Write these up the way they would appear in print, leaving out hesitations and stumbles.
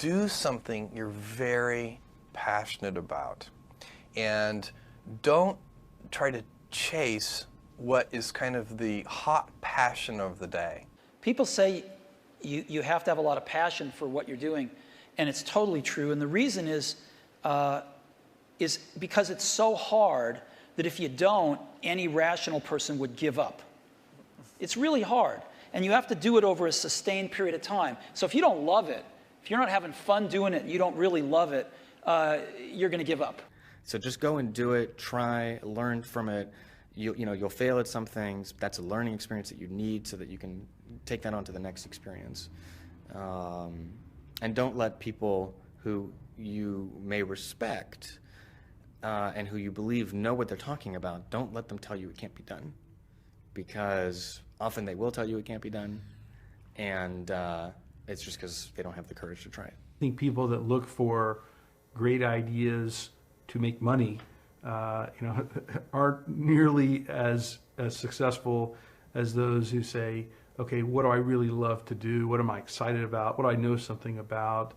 do something you're very passionate about. And don't try to chase what is kind of the hot passion of the day. People say you have to have a lot of passion for what you're doing, and it's totally true. And the reason is because it's so hard that if you don't, any rational person would give up. It's really hard, and you have to do it over a sustained period of time. So if you don't love it, if you're not having fun doing it, and you don't really love it, you're going to give up. So just go and do it, try, learn from it. You'll fail at some things. That's a learning experience that you need so that you can take that on to the next experience. And don't let people who you may respect and who you believe know what they're talking about, don't let them tell you it can't be done. Because often they will tell you it can't be done, and it's just because they don't have the courage to try it. I think people that look for great ideas to make money, aren't nearly as successful as those who say, okay, what do I really love to do? What am I excited about? What do I know something about?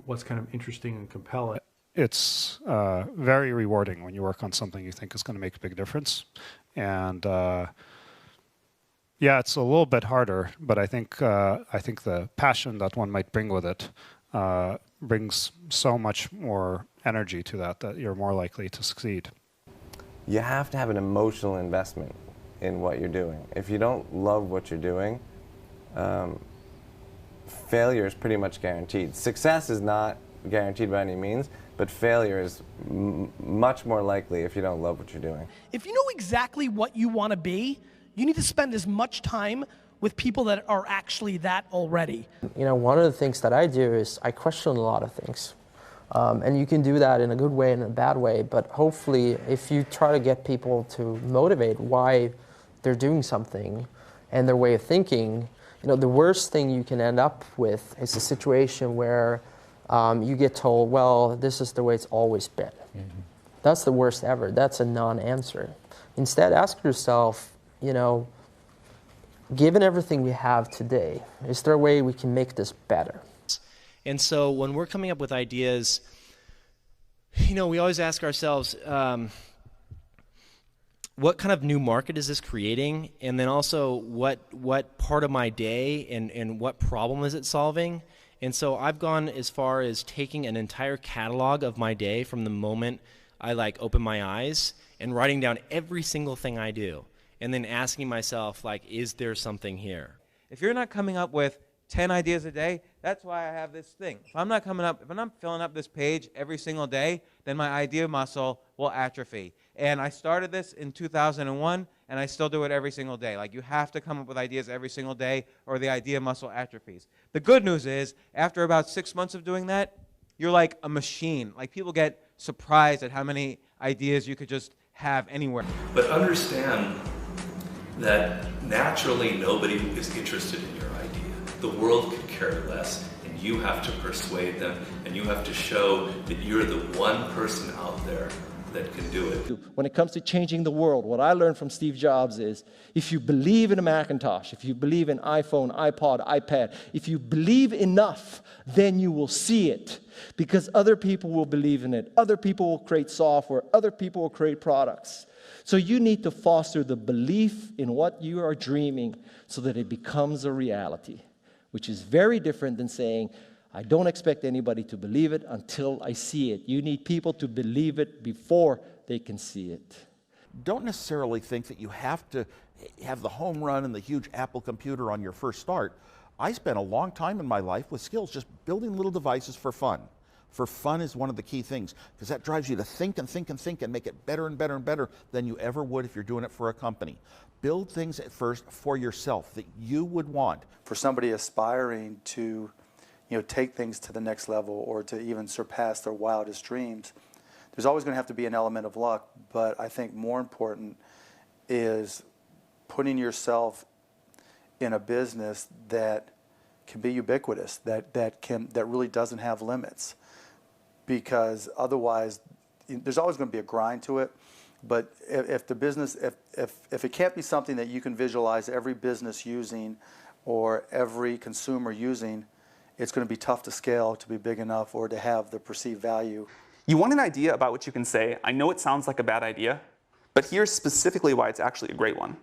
What's kind of interesting and compelling? It's very rewarding when you work on something you think is going to make a big difference. And yeah, it's a little bit harder, but I think the passion that one might bring with it brings so much more energy to that you're more likely to succeed. You have to have an emotional investment in what you're doing. If you don't love what you're doing, failure is pretty much guaranteed. Success is not guaranteed by any means, but failure is much more likely if you don't love what you're doing. If you know exactly what you want to be, you need to spend as much time with people that are actually that already. One of the things that I do is I question a lot of things. And you can do that in a good way and a bad way, but hopefully if you try to get people to motivate why they're doing something and their way of thinking, the worst thing you can end up with is a situation where you get told, well, this is the way it's always been. Mm-hmm. That's the worst ever. That's a non-answer. Instead, ask yourself, given everything we have today, is there a way we can make this better? And so when we're coming up with ideas, we always ask ourselves, what kind of new market is this creating? And then also, what part of my day and what problem is it solving? And so I've gone as far as taking an entire catalog of my day from the moment I open my eyes and writing down every single thing I do. And then asking myself, is there something here? If you're not coming up with 10 ideas a day, that's why I have this thing. If I'm not filling up this page every single day, then my idea muscle will atrophy. And I started this in 2001, and I still do it every single day. You have to come up with ideas every single day, or the idea muscle atrophies. The good news is, after about 6 months of doing that, you're like a machine. People get surprised at how many ideas you could just have anywhere. But understand that naturally nobody is interested in your idea. The world could care less, and you have to persuade them, and you have to show that you're the one person out there that can do it. When it comes to changing the world, what I learned from Steve Jobs is, if you believe in a Macintosh, if you believe in iPhone, iPod, iPad, if you believe enough, then you will see it. Because other people will believe in it. Other people will create software. Other people will create products. So you need to foster the belief in what you are dreaming so that it becomes a reality, which is very different than saying, I don't expect anybody to believe it until I see it. You need people to believe it before they can see it. Don't necessarily think that you have to have the home run and the huge Apple computer on your first start. I spent a long time in my life with skills just building little devices for fun. For fun is one of the key things, because that drives you to think and think and think and make it better and better and better than you ever would if you're doing it for a company. Build things at first for yourself that you would want. For somebody aspiring to take things to the next level or to even surpass their wildest dreams, there's always going to have to be an element of luck, but I think more important is putting yourself in a business that can be ubiquitous, that really doesn't have limits. Because otherwise, there's always going to be a grind to it. But if the business, if it can't be something that you can visualize every business using or every consumer using, it's going to be tough to scale to be big enough or to have the perceived value. You want an idea about which you can say, I know it sounds like a bad idea, but here's specifically why it's actually a great one.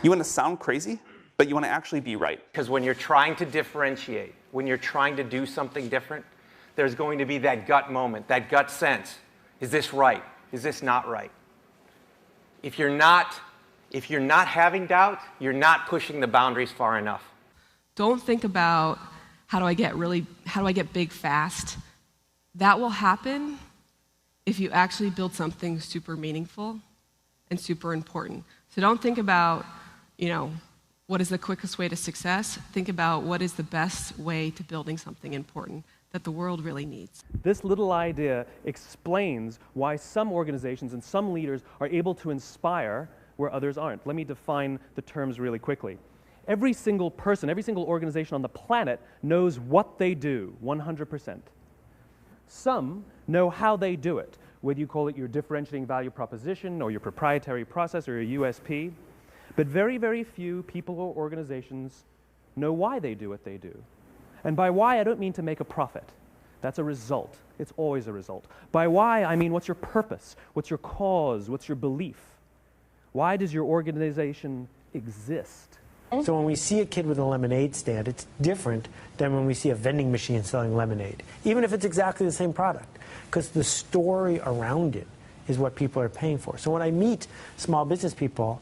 You want to sound crazy, but you want to actually be right. Because when you're trying to differentiate, when you're trying to do something different, there's going to be that gut moment, that gut sense. Is this right? Is this not right? If you're not having doubt, you're not pushing the boundaries far enough. Don't think about how do I get big fast. That will happen if you actually build something super meaningful and super important. So don't think about, what is the quickest way to success? Think about what is the best way to building something important that the world really needs. This little idea explains why some organizations and some leaders are able to inspire where others aren't. Let me define the terms really quickly. Every single person, every single organization on the planet knows what they do, 100%. Some know how they do it, whether you call it your differentiating value proposition or your proprietary process or your USP. But very, very few people or organizations know why they do what they do. And by why, I don't mean to make a profit. That's a result. It's always a result. By why, I mean what's your purpose? What's your cause? What's your belief? Why does your organization exist? So when we see a kid with a lemonade stand, it's different than when we see a vending machine selling lemonade, even if it's exactly the same product, because the story around it is what people are paying for. So when I meet small business people,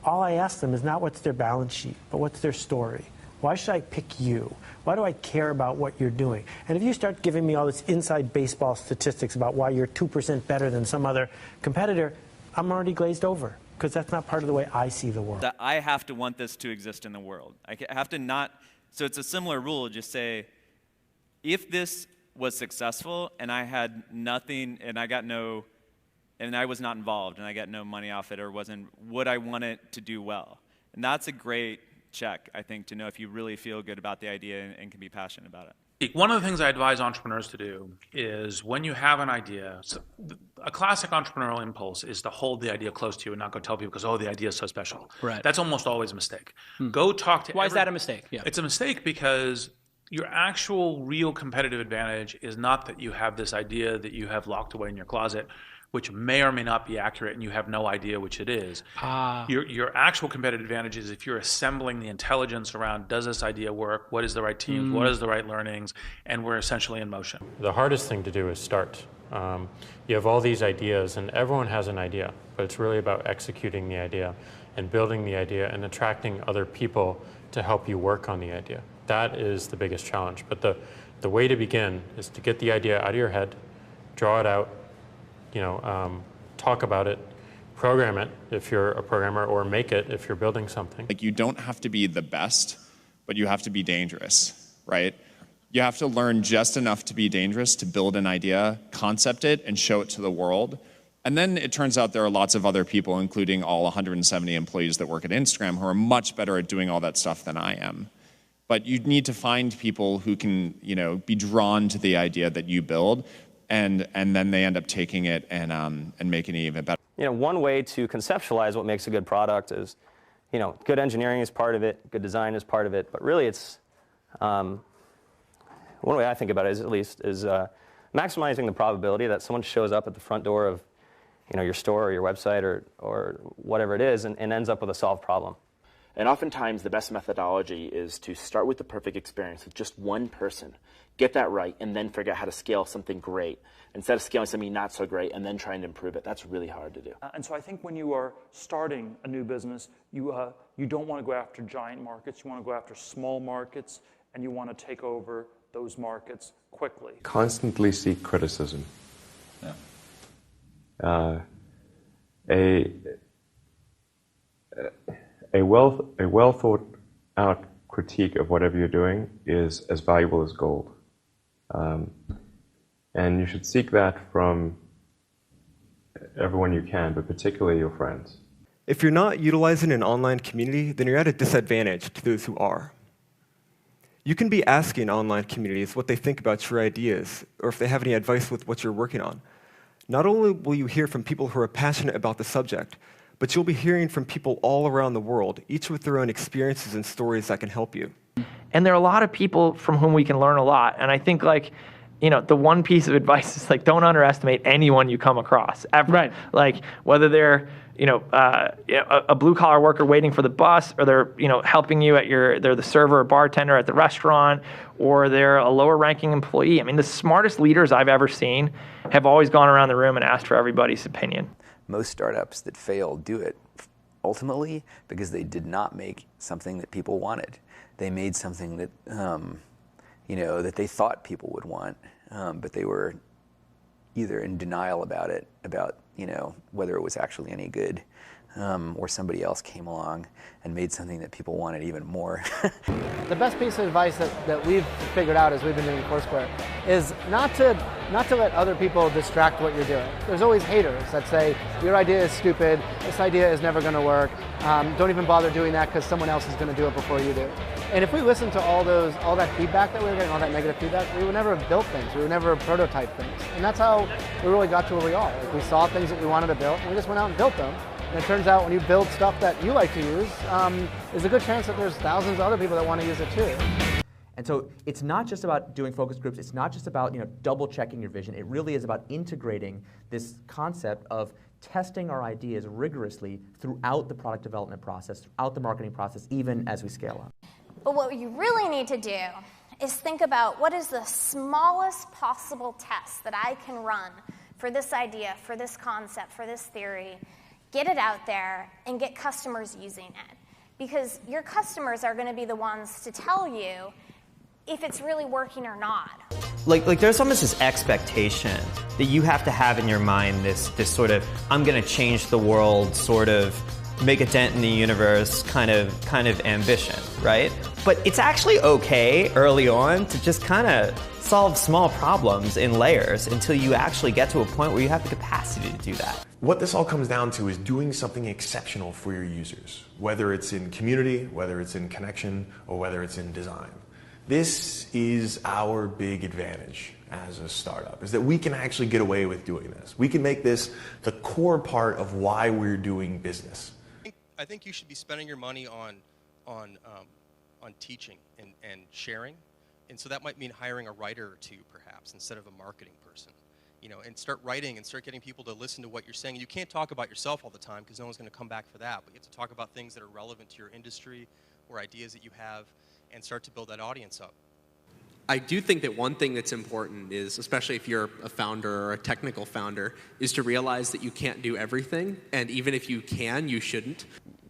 all I ask them is not what's their balance sheet, but what's their story. Why should I pick you? Why do I care about what you're doing? And if you start giving me all this inside baseball statistics about why you're 2% better than some other competitor, I'm already glazed over, because that's not part of the way I see the world. That I have to want this to exist in the world. I have to not, so it's a similar rule, just say, if this was successful and I had nothing and I was not involved and I got no money off it or would I want it to do well? And that's a great check, I think, to know if you really feel good about the idea and can be passionate about it. One of the things I advise entrepreneurs to do is when you have an idea, a classic entrepreneurial impulse is to hold the idea close to you and not go tell people because, the idea is so special. Right. That's almost always a mistake. Go talk to Why is that a mistake? Yeah. It's a mistake because your actual real competitive advantage is not that you have this idea that you have locked away in your closet, which may or may not be accurate and you have no idea which it is. Your actual competitive advantage is if you're assembling the intelligence around, does this idea work? What is the right teams? What is the right learnings? And we're essentially in motion. The hardest thing to do is start. You have all these ideas and everyone has an idea, but it's really about executing the idea and building the idea and attracting other people to help you work on the idea. That is the biggest challenge. But the way to begin is to get the idea out of your head, draw it out, talk about it, program it if you're a programmer, or make it if you're building something. Like, you don't have to be the best, but you have to be dangerous, right? You have to learn just enough to be dangerous, to build an idea, concept it, and show it to the world. And then it turns out there are lots of other people, including all 170 employees that work at Instagram, who are much better at doing all that stuff than I am. But you need to find people who can, be drawn to the idea that you build, and then they end up taking it and making it even better. One way to conceptualize what makes a good product is, good engineering is part of it, good design is part of it, but really it's, one way I think about it is, at least, is maximizing the probability that someone shows up at the front door of, your store or your website or whatever it is and ends up with a solved problem. And oftentimes the best methodology is to start with the perfect experience with just one person, get that right, and then figure out how to scale something great instead of scaling something not so great and then trying to improve it. That's really hard to do. And so I think when you are starting a new business, you don't want to go after giant markets. You want to go after small markets, and you want to take over those markets quickly. Constantly seek criticism. Yeah. A well thought out critique of whatever you're doing is as valuable as gold. And you should seek that from everyone you can, but particularly your friends. If you're not utilizing an online community, then you're at a disadvantage to those who are. You can be asking online communities what they think about your ideas, or if they have any advice with what you're working on. Not only will you hear from people who are passionate about the subject, but you'll be hearing from people all around the world, each with their own experiences and stories that can help you. And there are a lot of people from whom we can learn a lot. And I think like, you know, the one piece of advice is like, don't underestimate anyone you come across ever. Right. Like whether they're, you know, a blue collar worker waiting for the bus, or they're, you know, helping you at they're the server or bartender at the restaurant, or they're a lower ranking employee. I mean, the smartest leaders I've ever seen have always gone around the room and asked for everybody's opinion. Most startups that fail do it ultimately because they did not make something that people wanted. They made something that, you know, that they thought people would want, but they were either in denial about it, about, you know, whether it was actually any good, or somebody else came along and made something that people wanted even more. The best piece of advice that we've figured out as we've been doing Foursquare is not to let other people distract what you're doing. There's always haters that say, your idea is stupid, this idea is never going to work, don't even bother doing that because someone else is going to do it before you do. And if we listened to all that feedback that we were getting, all that negative feedback, we would never have built things, we would never have prototyped things. And that's how we really got to where we are. Like, we saw things that we wanted to build, and we just went out and built them. And it turns out when you build stuff that you like to use, there's a good chance that there's thousands of other people that want to use it too. And so it's not just about doing focus groups, it's not just about, you know, double checking your vision, it really is about integrating this concept of testing our ideas rigorously throughout the product development process, throughout the marketing process, even as we scale up. But what you really need to do is think about what is the smallest possible test that I can run for this idea, for this concept, for this theory, get it out there, and get customers using it. Because your customers are going to be the ones to tell you if it's really working or not. Like there's almost this expectation that you have to have in your mind, this sort of, I'm going to change the world, sort of make a dent in the universe kind of ambition, right? But it's actually okay early on to just kind of solve small problems in layers until you actually get to a point where you have the capacity to do that. What this all comes down to is doing something exceptional for your users, whether it's in community, whether it's in connection, or whether it's in design. This is our big advantage as a startup, is that we can actually get away with doing this. We can make this the core part of why we're doing business. I think you should be spending your money on teaching and sharing, and so that might mean hiring a writer or two, perhaps, instead of a marketing person. You know, and start writing and start getting people to listen to what you're saying. You can't talk about yourself all the time because no one's going to come back for that, but you have to talk about things that are relevant to your industry or ideas that you have, and start to build that audience up. I do think that one thing that's important is, especially if you're a founder or a technical founder, is to realize that you can't do everything, and even if you can, you shouldn't.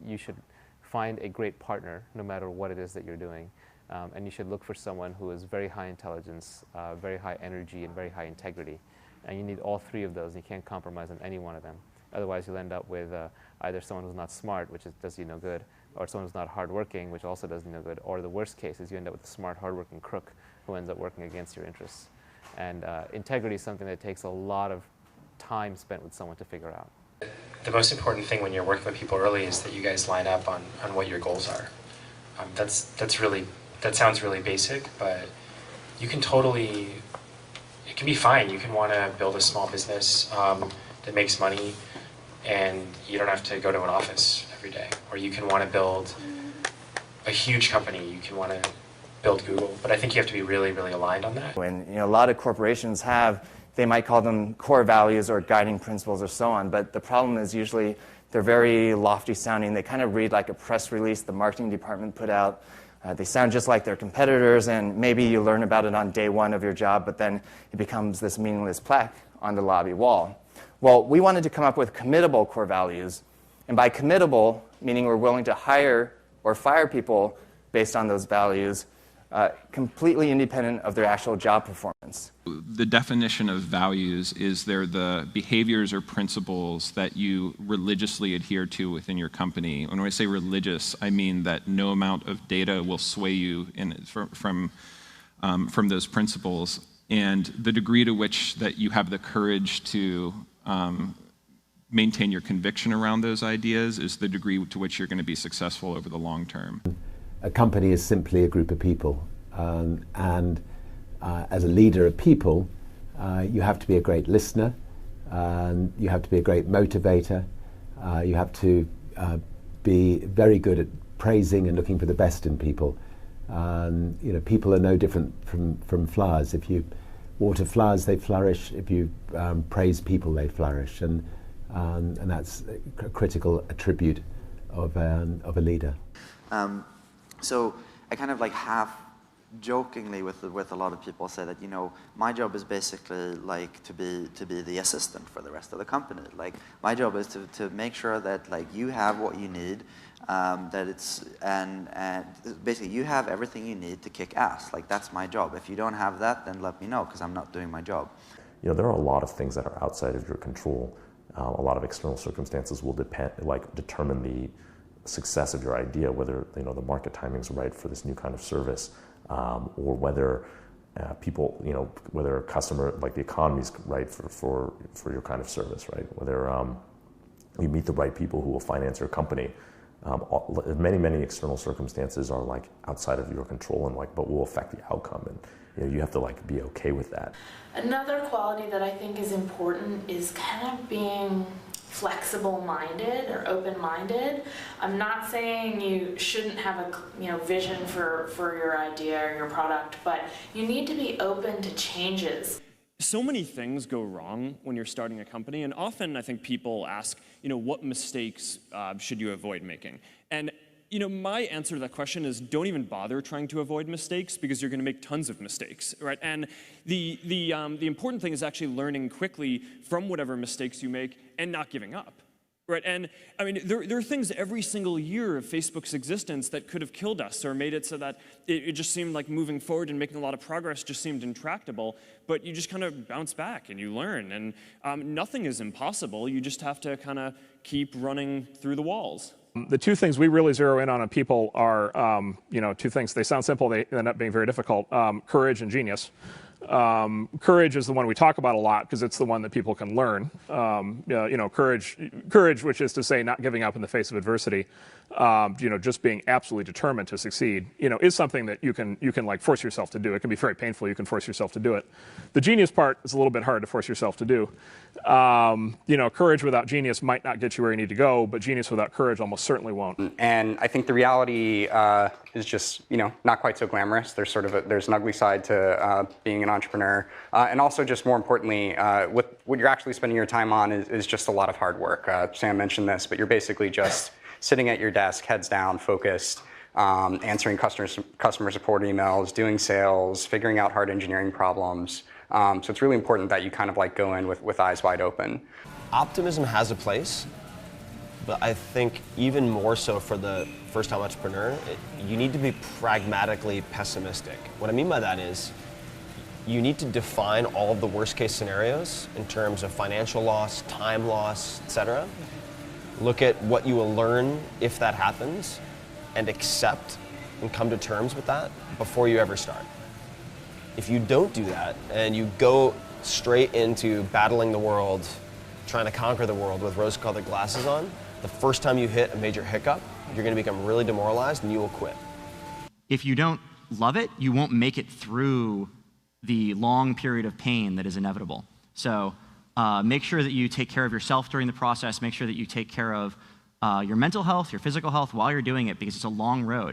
You should find a great partner no matter what it is that you're doing, and you should look for someone who is very high intelligence, very high energy, and very high integrity. And you need all three of those, and you can't compromise on any one of them. Otherwise, you'll end up with either someone who's not smart, which does you no good, or someone who's not hardworking, which also does you no good, or the worst case is you end up with a smart, hardworking crook who ends up working against your interests. And integrity is something that takes a lot of time spent with someone to figure out. The most important thing when you're working with people early is that you guys line up on what your goals are. That sounds really basic, but you can totally, it can be fine. You can want to build a small business that makes money and you don't have to go to an office every day. Or you can want to build a huge company. You can want to build Google. But I think you have to be really, really aligned on that. When a lot of corporations have, they might call them core values or guiding principles or so on, but the problem is usually they're very lofty sounding. They kind of read like a press release the marketing department put out. They sound just like their competitors, and maybe you learn about it on day one of your job, but then it becomes this meaningless plaque on the lobby wall. Well, we wanted to come up with committable core values, and by committable, meaning we're willing to hire or fire people based on those values, completely independent of their actual job performance. The definition of values is they're the behaviors or principles that you religiously adhere to within your company. When I say religious, I mean that no amount of data will sway you from those principles. And the degree to which that you have the courage to maintain your conviction around those ideas is the degree to which you're going to be successful over the long term. A company is simply a group of people, and as a leader of people, you have to be a great listener, you have to be a great motivator, you have to be very good at praising and looking for the best in people, People are no different from flowers. If you water flowers, they flourish. If you praise people, they flourish, and that's a critical attribute of a leader. So I kind of like half jokingly with a lot of people say that, my job is basically like to be the assistant for the rest of the company. Like my job is to make sure that like you have what you need, that it's and basically you have everything you need to kick ass. Like that's my job. If you don't have that, then let me know because I'm not doing my job. There are a lot of things that are outside of your control. A lot of external circumstances will determine the success of your idea, whether the market timing's right for this new kind of service. Or whether people, whether a customer, like the economy's right for your kind of service, right? Whether you meet the right people who will finance your company. Many external circumstances are like outside of your control and but will affect the outcome, and you have to be okay with that. Another quality that I think is important is kind of being flexible-minded or open-minded. I'm not saying you shouldn't have a vision for your idea or your product, but you need to be open to changes. So many things go wrong when you're starting a company, and often I think people ask, what mistakes should you avoid making? And my answer to that question is don't even bother trying to avoid mistakes because you're going to make tons of mistakes, right? And the important thing is actually learning quickly from whatever mistakes you make and not giving up, right? And I mean, there are things every single year of Facebook's existence that could have killed us or made it so that it just seemed like moving forward and making a lot of progress just seemed intractable, but you just kind of bounce back and you learn. And nothing is impossible. You just have to kind of keep running through the walls. The two things we really zero in on people are, two things. They sound simple, they end up being very difficult. Courage and genius. Courage is the one we talk about a lot because it's the one that people can learn. Courage, which is to say not giving up in the face of adversity, just being absolutely determined to succeed, is something that you can like force yourself to do. It can be very painful. You can force yourself to do it. The genius part is a little bit hard to force yourself to do. Courage without genius might not get you where you need to go, but genius without courage almost certainly won't. And I think the reality is just, not quite so glamorous. There's there's an ugly side to being an entrepreneur. And also just more importantly, what you're actually spending your time on is just a lot of hard work. Sam mentioned this, but you're basically just sitting at your desk, heads down, focused, answering customer support emails, doing sales, figuring out hard engineering problems. So it's really important that you kind of go in with eyes wide open. Optimism has a place, but I think even more so for the first-time entrepreneur, you need to be pragmatically pessimistic. What I mean by that is you need to define all of the worst-case scenarios in terms of financial loss, time loss, etc. Look at what you will learn if that happens and accept and come to terms with that before you ever start. If you don't do that and you go straight into battling the world, trying to conquer the world with rose-colored glasses on, the first time you hit a major hiccup, you're going to become really demoralized and you will quit. If you don't love it, you won't make it through the long period of pain that is inevitable. So make sure that you take care of yourself during the process. Make sure that you take care of your mental health, your physical health while you're doing it because it's a long road.